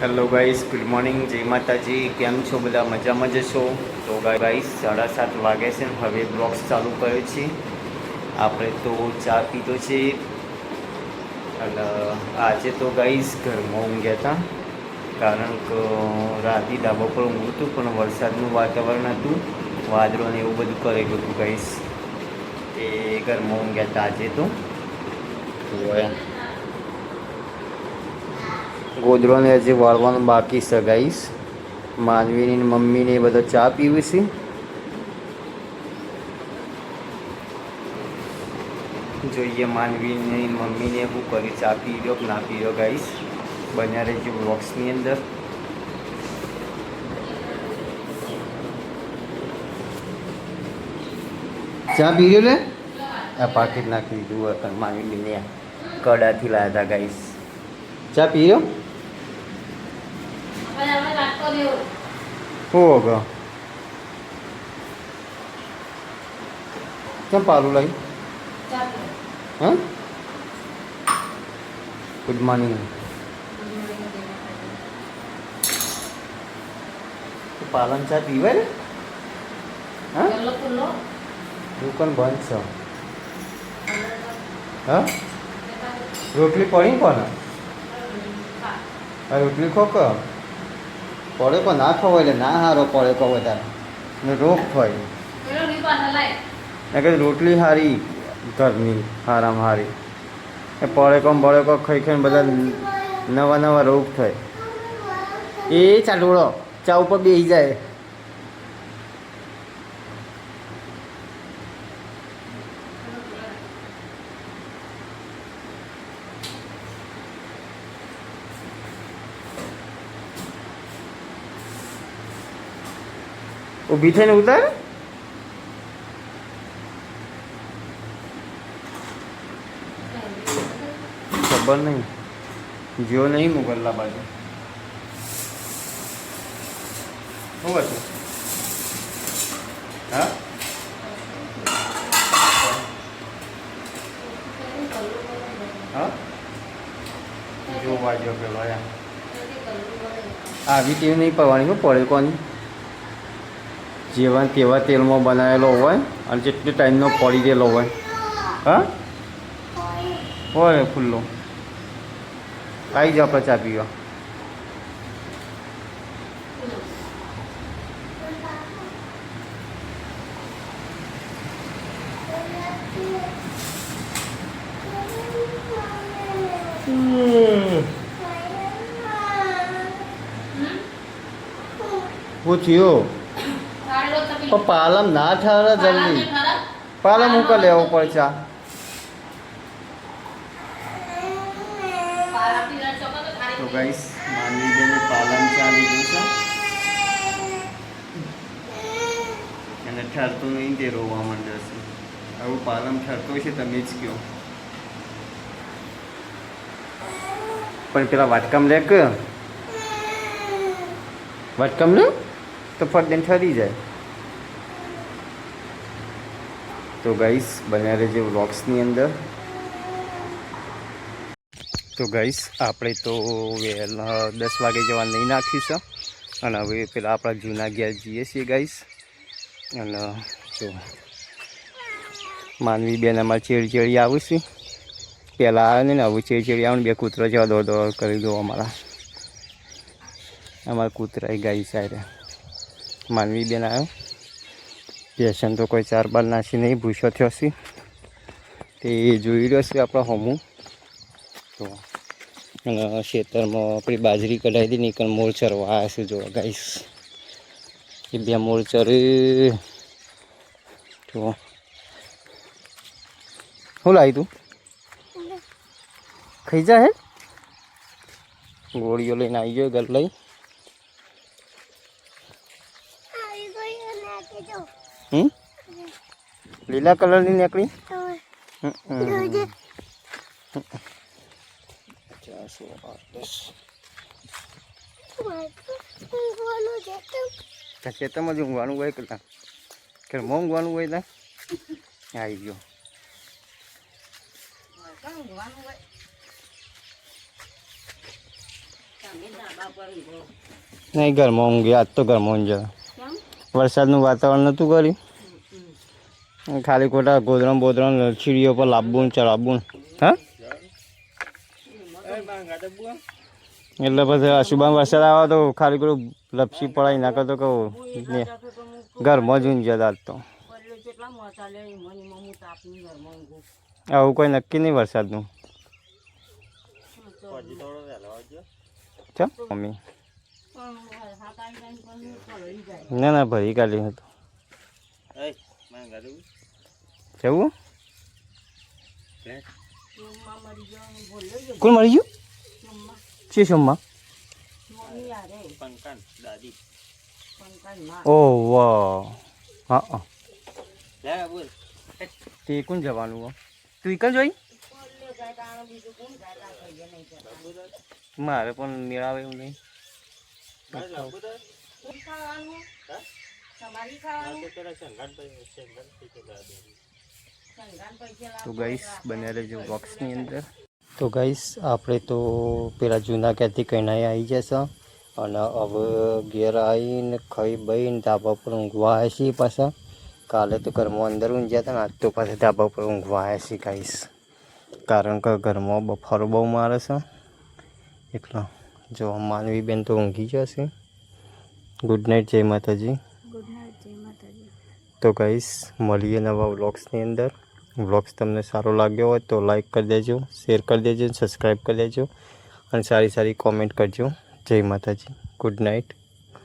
Hello guys, good morning, જય માતાજી. કેમ છો બધા? મજામાં જશો? તો ગાઈસ 7:30 વાગે છે ને હવે બ્લોગ્સ ચાલુ કર્યો છે. આપણે તો ચા પીધો છે અને આજે તો ગાઈસ ઘરમાં ઊંઘ્યા હતા, કારણ કે રાતે ધાબા પર ઊંઘું હતું પણ વરસાદનું વાતાવરણ હતું, વાદળો ને એવું બધું કરેલું હતું ગાઈસ. એ ઘરમાં ઊંઘ્યા હતા આજે તો. ગોદરોને હજી વાળવાનું બાકી છે ગાઈસ. માનવીની મમ્મીને એ બધો ચા પીવી છે. જોઈએ માનવીની મમ્મીને શું કરી, ચા પી રહ્યો કે ના પી રહ્યો ગાઈસ. બન્યા રહેજો બ્લોગ્સની અંદર. ચા પી રહ્યો લે આ પાકીટ નાખી દીધું હતું માનવીને, કડાથી લાવ્યા હતા ગાઈસ. ચા પી રહ્યો હો કેમ પાલું લાવી? હા, ગુડ મોર્નિંગ. પાલન ચા પીવાય ને? હા, દુકાન બંધ છે. હા, રોટલી પડી કોને? રોટલી ખો કે પડે કો ના ખવાય એટલે ના સારો પડે કો વધારે ને રોગ થાય. કે રોટલી સારી ઘરની હારામાં સારી, એ પડે કોમ ખાઈ ખાઈને બધા નવા નવા રોગ થાય. એ ચાલુ ચા ઉપર બેસી જાય. ઊભી થઈને ઉતાર. ખબર નહીં, જો નહીં મુગલના બાજુ શું હતું? હા, હા, જોવા જો પેલો આવી ટેવ નહીં પડવાની. શું પડે કોની? જેવા તેવા તેલમાં બનાવેલો હોય અને જેટલી ટાઈમનો પડી ગયેલો હોય. હા, હોય ખુલ્લો. આવી જાઓ આપણે ચા પીવા. પૂછ્યું પણ પાલમ ના ઠારે જલ્દી. પાલમ મૂકે લેવો પડે ચા. તો ગાઈસ માનવી બેને પાલમ ચા લીધું છે અને ઠરતું નહીં તે રોવા માંડે છે. આવું પાલમ ઠરતો છે તમે જ કહો. પણ પેલા વાટકામ લે કે વાટકામ લે તો ફટ દઈને ઠરી જાય. તો ગાઈસ બન્યા રહેજો વ્લોગ્સની અંદર. તો ગાઈસ આપણે તો 10 વાગે જવા નહીં નાખીશું અને હવે પેલા આપણા જૂના ઘેર જઈએ છીએ ગાઈસ. અને જો માનવી બેન અમારે ચેડી આવું છે. પહેલાં આવે ને હવે ચેડી આવે ને બે કૂતરા જેવા દોડ કરી દો. અમારા કૂતરા ગાઈ સાઈડ માનવી બેન આવ્યો. પેશન તો કોઈ 4 બાર નાસી નહીં, ભૂસો થયો છે તે જોઈ રહ્યો છે આપણા હોમું. તો અને ખેતરમાં આપણી બાજરી કઢાવી હતી ને પણ મોર ચરવા આવ્યા છે. જોવા ગાઈસ એ બે મોર ચરે. તો શું લાવી તું? ખાઈ જા હે ગોળીઓ લઈને આવી ગયો ઘર લઈ. લીલા કલરની નીકળી. ખેતરમાં જ ઊંઘવાનું હોય કે ઘરમાં ઊંઘવાનું હોય ત્યાં આવી ગયો. નહીં ઘરમાં ઊંઘી, આજ તો ઘરમાં ઊંઘ્યા. વરસાદનું વાતાવરણ નહોતું કર્યું, ખાલી ખોટા ગોધરામ બોધરામ ચીડીઓ પર લાવવું ચડાવવું. હા, એટલે પછી સુબાન વરસાદ આવે તો ખાલી પેલું લપસી પડાય ના કરતો કહું ઘરમાં જ ઊંઘ્યા આજ તો. આવું કોઈ નક્કી નહીં વરસાદનું. મમ્મી ના ના ભરી કાઢી હતું. કેવું કોણ મરી ગયું છે સોમમાં? ઓહ વાહ. હા તે કોણ જવાનું હો? તું એકલ જોઈ? મારે પણ મેળાવે એવું નહીં. તો ગાઈસ બન્યા રહેજો બોક્સની અંદર. તો ગાઈસ આપણે તો પેલા જૂના ક્યાંથી કહીને આવી જશે અને હવે ઘેર આવીને ખાઈ બહીને ધાબા પર ઊંઘવા આવ્યા છીએ પાછા. કાલે તો ઘરમાં અંદર ઊંઘ્યા હતા ને આજ તો પાછા ધાબા પર ઊંઘવા આવ્યા છીએ ગાઈસ, કારણ કે ઘરમાં બફારો બહુ મારે છે એટલા. જો માનવી બેન તો ઊંઘી જશે. ગુડ નાઇટ, જય માતાજી. ગુડ નાઇટ, જય માતાજી. તો ગાઈસ મળીએ નવા વ્લોગ્સની અંદર. વ્લોગ્સ તમને સારો લાગ્યો હોય તો લાઈક કરી દેજો, શેર કરી દેજો, સબસ્ક્રાઈબ કરી દેજો અને સારી સારી કોમેન્ટ કરજો. જય માતાજી, ગુડ નાઇટ.